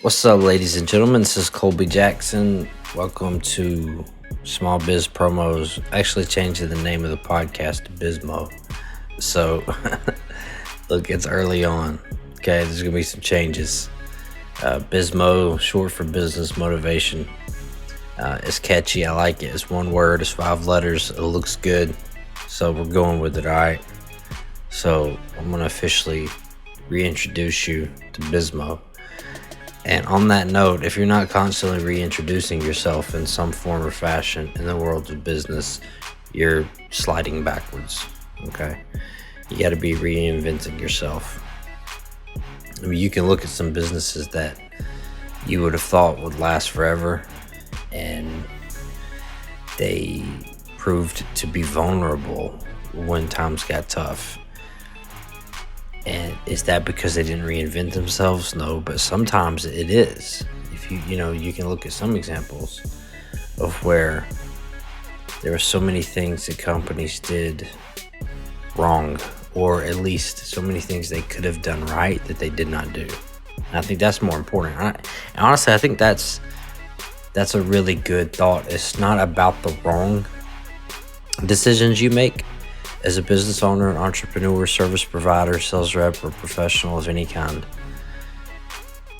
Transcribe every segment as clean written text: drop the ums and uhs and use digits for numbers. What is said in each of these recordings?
What's up, ladies and gentlemen? This is Colby Jackson. Welcome to Small Biz Promos. Actually, changing the name of the podcast to Bizmo. So, look, it's early on. Okay, there's gonna be some changes. Bizmo, short for business motivation. It's catchy. I like it. It's one word. It's 5 letters. It looks good. So we're going with it. All right. So I'm gonna officially reintroduce you to Bizmo. And on that note, if you're not constantly reintroducing yourself in some form or fashion in the world of business, you're sliding backwards, okay? You got to be reinventing yourself. I mean, you can look at some businesses that you would have thought would last forever, and they proved to be vulnerable when times got tough. And is that because they didn't reinvent themselves? No, but sometimes it is. If you can look at some examples of where there were so many things that companies did wrong, or at least so many things they could have done right that they did not do. And I think that's more important. And honestly, I think that's a really good thought. It's not about the wrong decisions you make as a business owner, an entrepreneur, service provider, sales rep, or professional of any kind.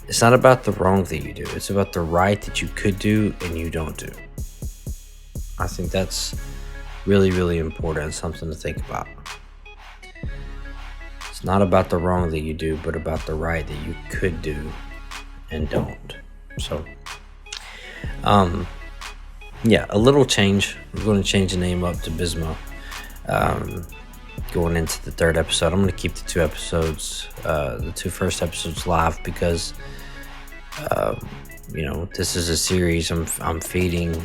It's not about the wrong that you do. It's about the right that you could do and you don't do. I think that's really, really important and something to think about. It's not about the wrong that you do, but about the right that you could do and don't. So, a little change. We're going to change the name up to Bizmo. Going into the 3rd episode, I'm going to keep the 2 episodes, the 2 first episodes live because, this is a series. I'm feeding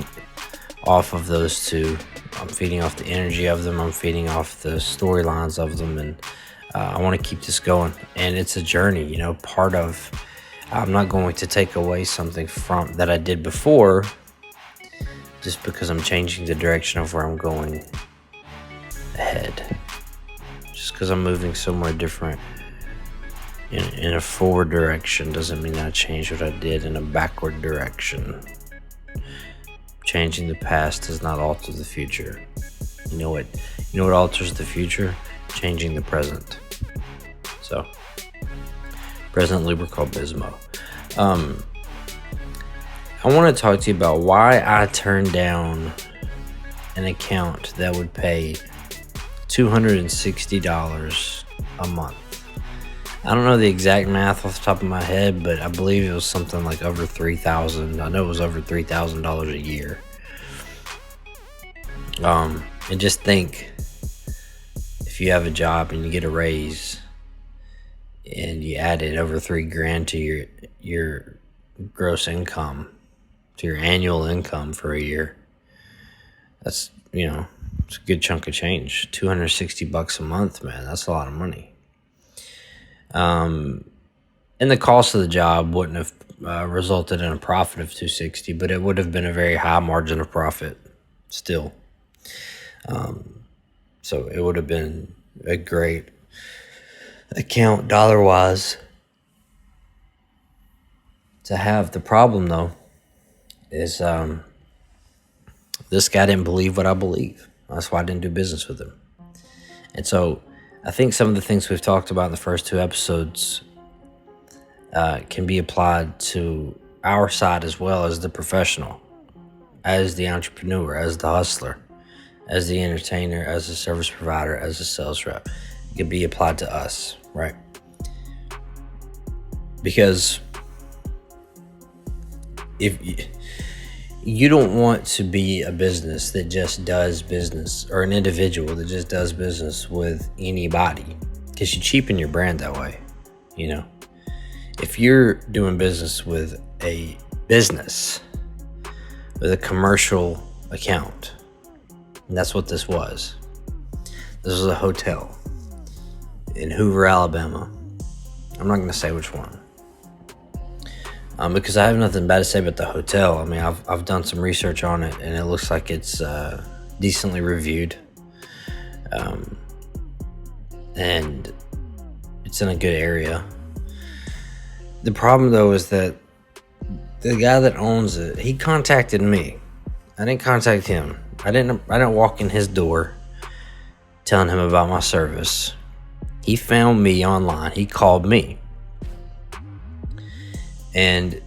off of those 2. I'm feeding off the energy of them. I'm feeding off the storylines of them, and I want to keep this going. And it's a journey. I'm not going to take away something from that I did before, just because I'm changing the direction of where I'm going ahead. Just because I'm moving somewhere different in a forward direction doesn't mean I changed what I did in a backward direction. Changing the past does not alter the future. You know what alters the future? Changing the present. So, presently we're called Bizmo. I want to talk to you about why I turned down an account that would pay $260 a month. I don't know the exact math off the top of my head, but I believe it was something like over $3,000. I know it was over $3,000 a year. And just think, if you have a job and you get a raise and you added over $3,000 to your gross income, to your annual income for a year, that's it's a good chunk of change. $260 a month, man. That's a lot of money. And the cost of the job wouldn't have resulted in a profit of $260, but it would have been a very high margin of profit still. So it would have been a great account dollar-wise to have. The problem, though, is this guy didn't believe what I believe. That's why I didn't do business with him. And so I think some of the things we've talked about in the first 2 episodes can be applied to our side as well, as the professional, as the entrepreneur, as the hustler, as the entertainer, as a service provider, as a sales rep. It can be applied to us, right? Because if you don't want to be a business that just does business, or an individual that just does business with anybody, because you cheapen your brand that way. If you're doing business with a business, with a commercial account, and that's what this was. This was a hotel in Hoover, Alabama. I'm not going to say which one. Because I have nothing bad to say about the hotel. I mean, I've done some research on it, and it looks like it's decently reviewed, and it's in a good area. The problem, though, is that the guy that owns it, he contacted me. I didn't contact him. I didn't walk in his door telling him about my service. He found me online. He called me. And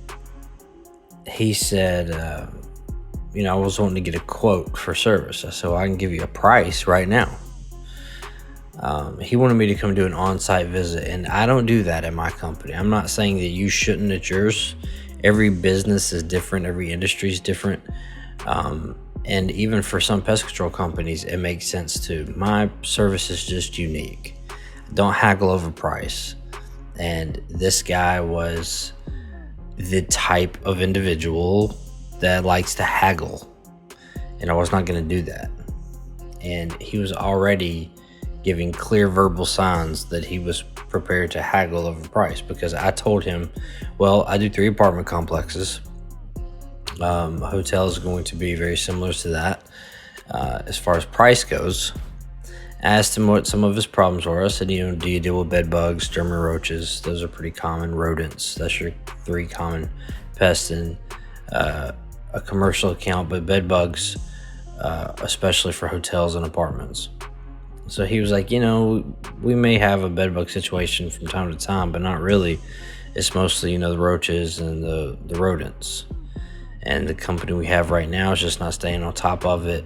he said, I was wanting to get a quote for service. I said, well, I can give you a price right now. He wanted me to come do an on-site visit, and I don't do that at my company. I'm not saying that you shouldn't at yours. Every business is different. Every industry is different. And even for some pest control companies, it makes sense too. My service is just unique. Don't haggle over price. And this guy was the type of individual that likes to haggle, and I was not going to do that. And he was already giving clear verbal signs that he was prepared to haggle over price, because I told him, well, I do 3 apartment complexes. A hotel is going to be very similar to that as far as price goes. I asked him what some of his problems were. I said, do you deal with bed bugs, German roaches? Those are pretty common. Rodents, that's your 3 common pests in a commercial account, but bed bugs, especially for hotels and apartments. So he was like, we may have a bed bug situation from time to time, but not really. It's mostly, the roaches and the rodents. And the company we have right now is just not staying on top of it.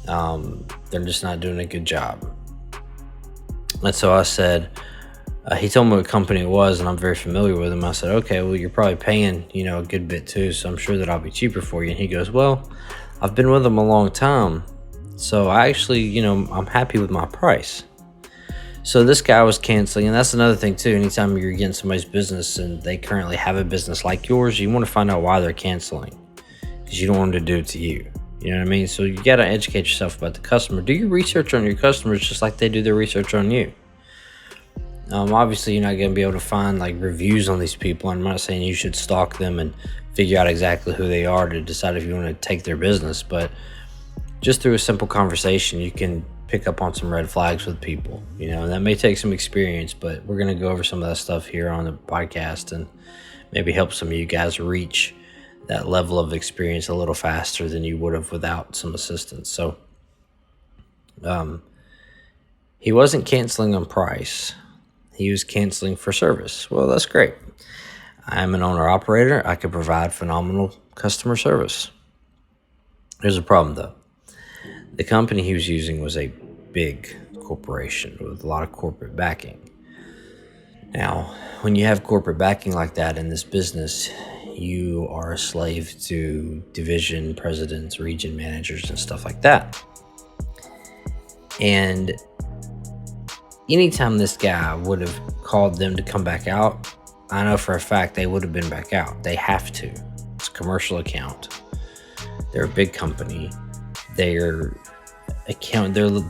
They're just not doing a good job. And so I said, he told me what company it was, and I'm very familiar with them. I said, okay, well, you're probably paying, a good bit too, so I'm sure that I'll be cheaper for you. And he goes, well, I've been with them a long time, so I actually, I'm happy with my price. So this guy was canceling, and that's another thing too. Anytime you're getting somebody's business and they currently have a business like yours, you want to find out why they're canceling, because you don't want them to do it to you. You know what I mean? So you got to educate yourself about the customer. Do your research on your customers just like they do their research on you. Obviously, you're not going to be able to find like reviews on these people. I'm not saying you should stalk them and figure out exactly who they are to decide if you want to take their business, but just through a simple conversation, you can pick up on some red flags with people. And that may take some experience, but we're going to go over some of that stuff here on the podcast and maybe help some of you guys reach that level of experience a little faster than you would have without some assistance. So he wasn't canceling on price. He was canceling for service. Well, that's great. I'm an owner-operator. I could provide phenomenal customer service. There's a problem, though. The company he was using was a big corporation with a lot of corporate backing. Now, when you have corporate backing like that in this business, you are a slave to division presidents, region managers, and stuff like that. And anytime this guy would have called them to come back out, I know for a fact they would have been back out. They have to. It's a commercial account. They're a big company. The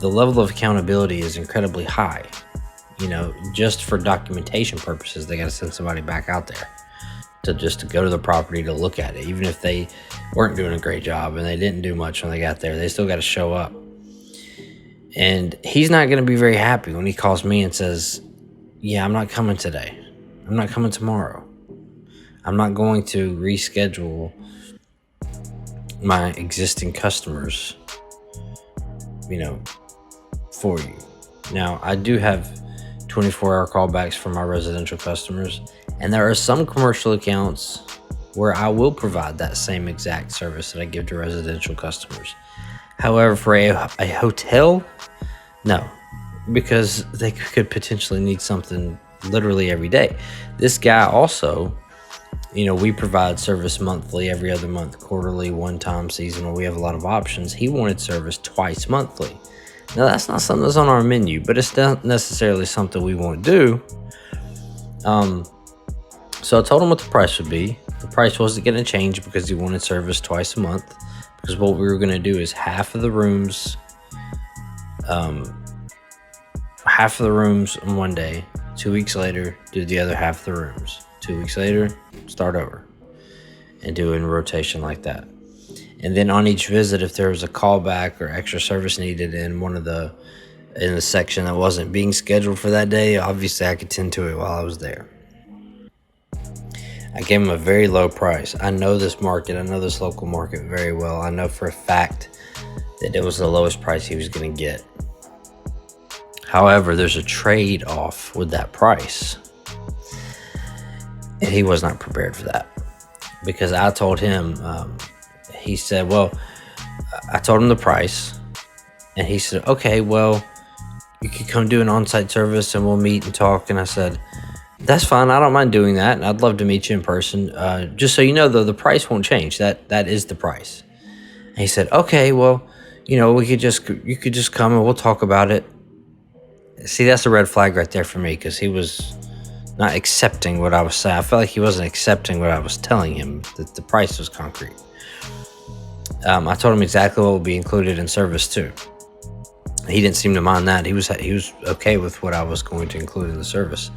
level of accountability is incredibly high. Just for documentation purposes, they got to send somebody back out there to go to the property to look at it. Even if they weren't doing a great job and they didn't do much when they got there, they still got to show up. And he's not going to be very happy when he calls me and says, yeah, I'm not coming today. I'm not coming tomorrow. I'm not going to reschedule my existing customers, for you. Now, I do have 24-hour callbacks for my residential customers, and there are some commercial accounts where I will provide that same exact service that I give to residential customers. However, for a hotel, no, because they could potentially need something literally every day. This guy also, we provide service monthly, every other month, quarterly, one time, seasonal. We have a lot of options. He wanted service twice monthly. Now, that's not something that's on our menu, but it's not necessarily something we want to do. So I told him what the price would be. The price wasn't going to change because he wanted service twice a month. Because what we were going to do is half of the rooms on one day. 2 weeks later, do the other half of the rooms. 2 weeks later, start over. And do it in rotation like that. And then on each visit, if there was a callback or extra service needed in the section that wasn't being scheduled for that day, obviously I could tend to it while I was there. I gave him a very low price. I know this market. I know this local market very well. I know for a fact that it was the lowest price he was going to get. However, there's a trade-off with that price. And he was not prepared for that. Because I told him, he said, well, I told him the price. And he said, okay, well, you could come do an on-site service and we'll meet and talk. And I said, that's fine. I don't mind doing that. And I'd love to meet you in person. Just so you know, though, the price won't change. That is the price. And he said, okay, well, you could just come and we'll talk about it. See, that's a red flag right there for me, because he was not accepting what I was saying. I felt like he wasn't accepting what I was telling him, that the price was concrete. I told him exactly what would be included in service too. He didn't seem to mind that. He was okay with what I was going to include in the service.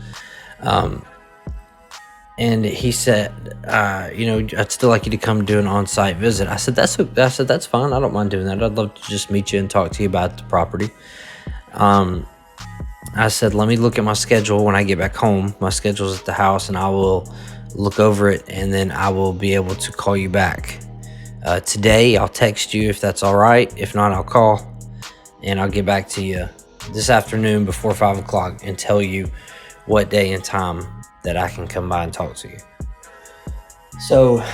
And he said, I'd still like you to come do an on-site visit. I said, that's fine. I don't mind doing that. I'd love to just meet you and talk to you about the property. I said, let me look at my schedule when I get back home. My schedule's at the house, and I will look over it, and then I will be able to call you back. Today, I'll text you if that's all right. If not, I'll call, and I'll get back to you this afternoon before 5 o'clock and tell you what day and time that I can come by and talk to you. So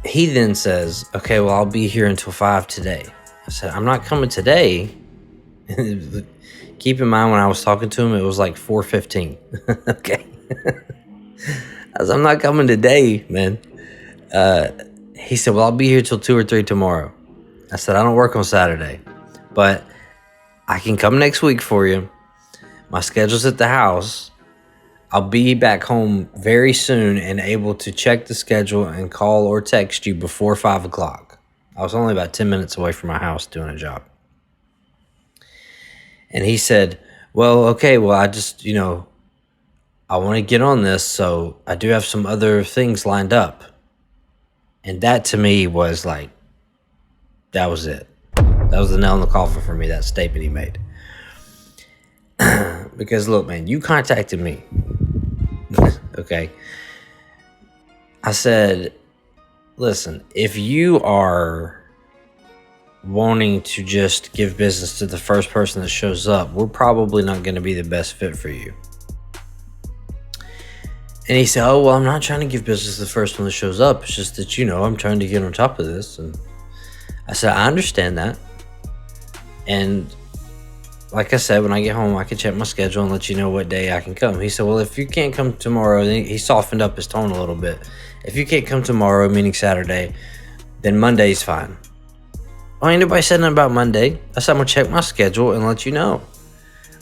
he then says, okay, well, I'll be here until 5 today. I said, I'm not coming today. Keep in mind, when I was talking to him, it was like 4:15. Okay. I said, I'm not coming today, man. He said, well, I'll be here till 2 or 3 tomorrow. I said, I don't work on Saturday, but I can come next week for you. My schedule's at the house. I'll be back home very soon and able to check the schedule and call or text you before 5 o'clock. I was only about 10 minutes away from my house doing a job. And he said, well, okay, well, I just, I want to get on this, so I do have some other things lined up. And that to me was like, that was it. That was the nail in the coffin for me, that statement he made. Because look, man, you contacted me. Okay. I said, listen, if you are wanting to just give business to the first person that shows up, we're probably not going to be the best fit for you. And he said, oh, well, I'm not trying to give business to the first one that shows up. It's just that, I'm trying to get on top of this. And I said, I understand that. And like I said, when I get home, I can check my schedule and let you know what day I can come. He said, well, if you can't come tomorrow, then he softened up his tone a little bit. If you can't come tomorrow, meaning Saturday, then Monday's fine. Well, ain't nobody said nothing about Monday. I said, I'm going to check my schedule and let you know.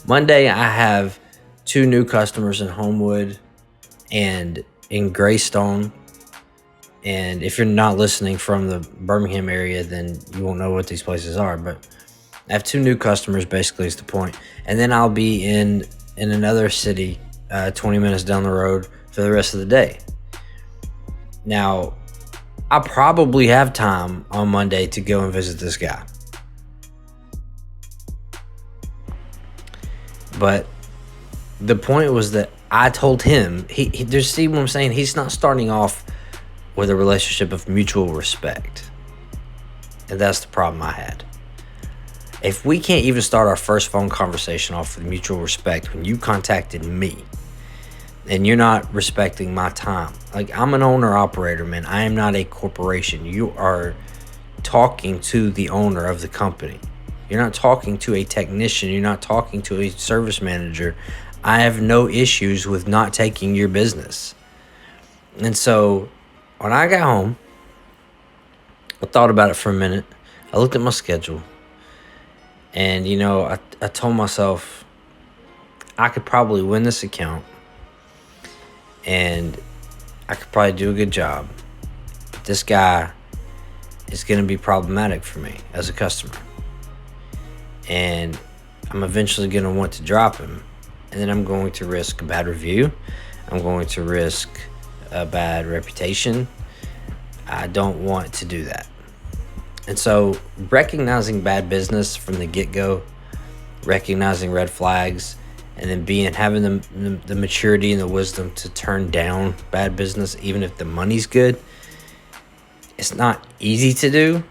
Monday, I have 2 new customers in Homewood and in Greystone. And if you're not listening from the Birmingham area, then you won't know what these places are. But I have 2 new customers, basically, is the point. And then I'll be in another city 20 minutes down the road for the rest of the day. Now, I probably have time on Monday to go and visit this guy. But the point was that I told him, see what I'm saying? He's not starting off with a relationship of mutual respect. And that's the problem I had. If we can't even start our first phone conversation off with mutual respect when you contacted me, and you're not respecting my time. Like, I'm an owner-operator, man. I am not a corporation. You are talking to the owner of the company. You're not talking to a technician. You're not talking to a service manager. I have no issues with not taking your business. And so, when I got home, I thought about it for a minute. I looked at my schedule. And, I told myself I could probably win this account. And I could probably do a good job. But this guy is going to be problematic for me as a customer. And I'm eventually going to want to drop him. And then I'm going to risk a bad review. I'm going to risk a bad reputation. I don't want to do that. And so recognizing bad business from the get-go, recognizing red flags, and then having the maturity and the wisdom to turn down bad business, even if the money's good. It's not easy to do,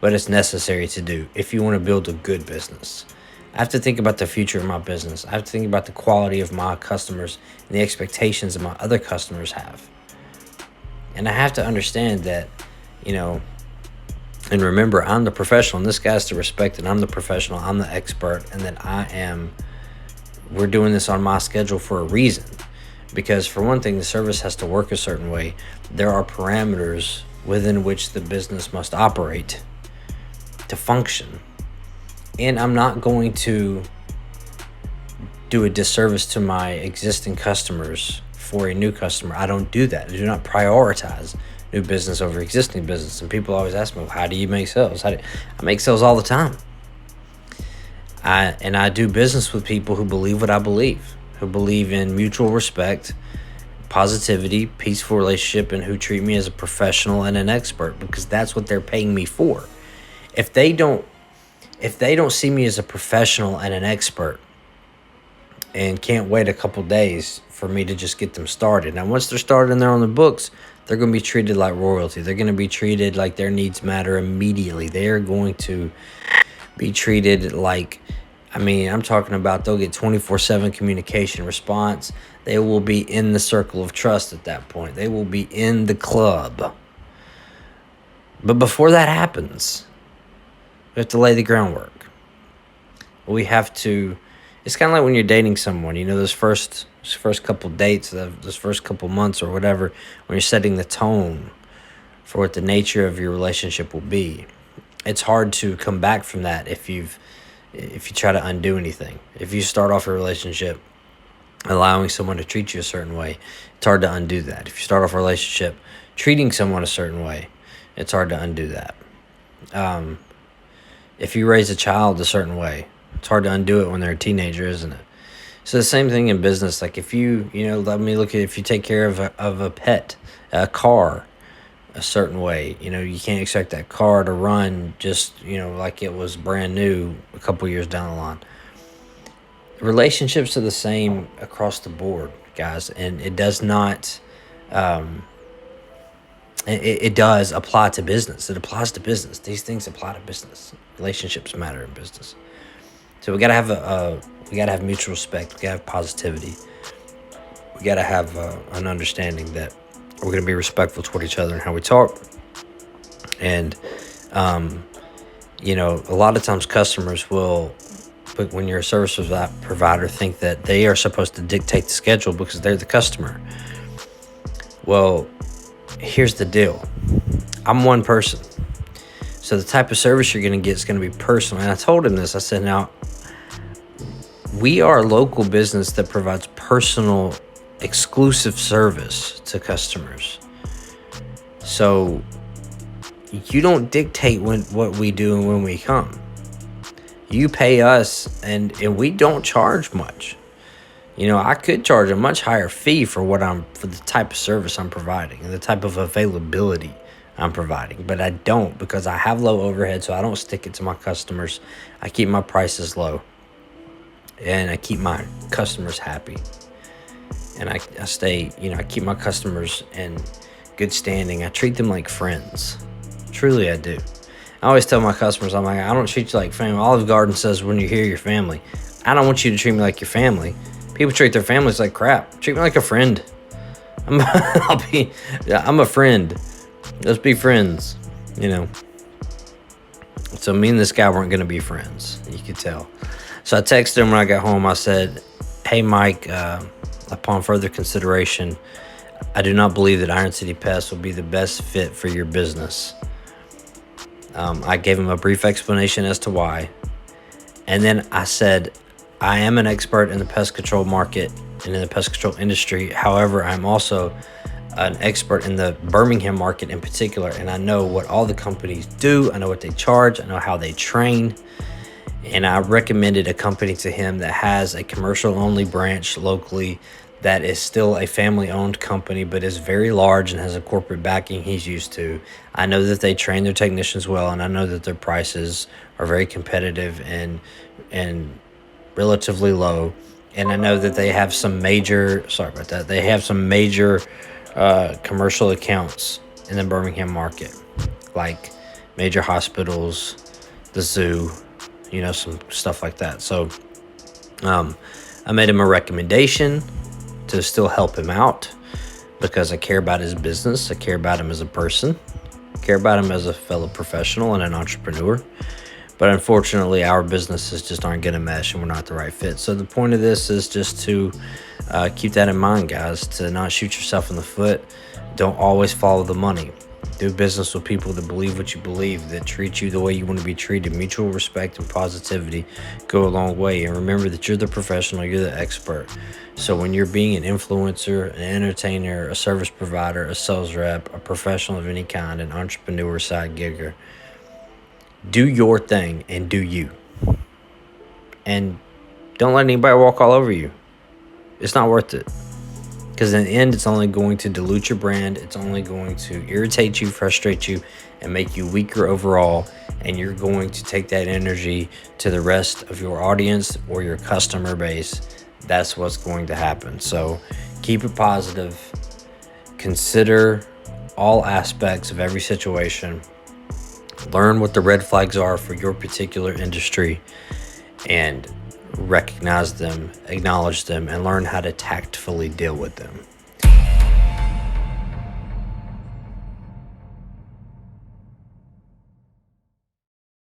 but it's necessary to do if you want to build a good business. I have to think about the future of my business. I have to think about the quality of my customers and the expectations that my other customers have. And I have to understand that, and remember, I'm the professional, and this guy's the respected. I'm the professional, I'm the expert, and that we're doing this on my schedule for a reason. Because for one thing, the service has to work a certain way. There are parameters within which the business must operate to function. And I'm not going to do a disservice to my existing customers for a new customer. I don't do that. I do not prioritize new business over existing business. And people always ask me, well, how do you make sales? I make sales all the time. I do business with people who believe what I believe, who believe in mutual respect, positivity, peaceful relationship, and who treat me as a professional and an expert, because that's what they're paying me for. If they don't see me as a professional and an expert and can't wait a couple days for me to just get them started. Now, once they're started and they're on the books, they're going to be treated like royalty. They're going to be treated like their needs matter immediately. They are going to be treated like, I'm talking about they'll get 24/7 communication response. They will be in the circle of trust at that point. They will be in the club. But before that happens, we have to lay the groundwork. It's kind of like when you're dating someone, those first couple dates, those first couple months or whatever, when you're setting the tone for what the nature of your relationship will be. It's hard to come back from that if you try to undo anything. If you start off a relationship allowing someone to treat you a certain way, it's hard to undo that. If you start off a relationship treating someone a certain way, it's hard to undo that. If you raise a child a certain way, it's hard to undo it when they're a teenager, isn't it? So the same thing in business. Like if you take care of a pet, a car, a certain way, you can't expect that car to run just, like it was brand new a couple years down the line. Relationships are the same across the board, guys, and it does not. It does apply to business. It applies to business. These things apply to business. Relationships matter in business. So we gotta have mutual respect. We gotta have positivity. We gotta have an understanding that we're gonna be respectful toward each other and how we talk. And a lot of times customers will, but when you're a service provider, think that they are supposed to dictate the schedule because they're the customer. Well, here's the deal. I'm one person. So the type of service you're going to get is going to be personal. And I told him this. I said, now, we are a local business that provides personal, exclusive service to customers. So you don't dictate what we do and when we come. You pay us, and we don't charge much. I could charge a much higher fee for the type of service I'm providing and the type of availability I'm providing, but I don't, because I have low overhead, so I don't stick it to my customers. I keep my prices low, and I keep my customers happy, and I keep my customers in good standing. I treat them like friends. Truly, I do. I always tell my customers, I'm like, I don't treat you like family. Olive Garden says, when you're here, you're family. I don't want you to treat me like your family. People treat their families like crap. Treat me like a friend. I'm a friend. Let's be friends, So me and this guy weren't going to be friends. You could tell. So I texted him when I got home. I said, hey, Mike, upon further consideration, I do not believe that Iron City Pest will be the best fit for your business. I gave him a brief explanation as to why. And then I said, I am an expert in the pest control market and in the pest control industry. However, I'm also an expert in the Birmingham market in particular, and I know what all the companies do. I know what they charge. I know how they train. And I recommended a company to him that has a commercial-only branch locally that is still a family-owned company, but is very large and has a corporate backing he's used to. I know that they train their technicians well, and I know that their prices are very competitive and relatively low. And I know that they have some major, sorry about that, they have some major commercial accounts in the Birmingham market, like major hospitals, the zoo, some stuff like that. So I made him a recommendation to still help him out because I care about his business. I care about him as a person. I care about him as a fellow professional and an entrepreneur. But unfortunately, our businesses just aren't going to mesh and we're not the right fit. So the point of this is just to keep that in mind, guys, to not shoot yourself in the foot. Don't always follow the money. Do business with people that believe what you believe, that treat you the way you want to be treated. Mutual respect and positivity go a long way. And remember that you're the professional, you're the expert. So when you're being an influencer, an entertainer, a service provider, a sales rep, a professional of any kind, an entrepreneur, side gigger, do your thing and do you. And don't let anybody walk all over you. It's not worth it. Because in the end, it's only going to dilute your brand. It's only going to irritate you, frustrate you, and make you weaker overall. And you're going to take that energy to the rest of your audience or your customer base. That's what's going to happen. So keep it positive. Consider all aspects of every situation. Learn what the red flags are for your particular industry and recognize them, acknowledge them, and learn how to tactfully deal with them.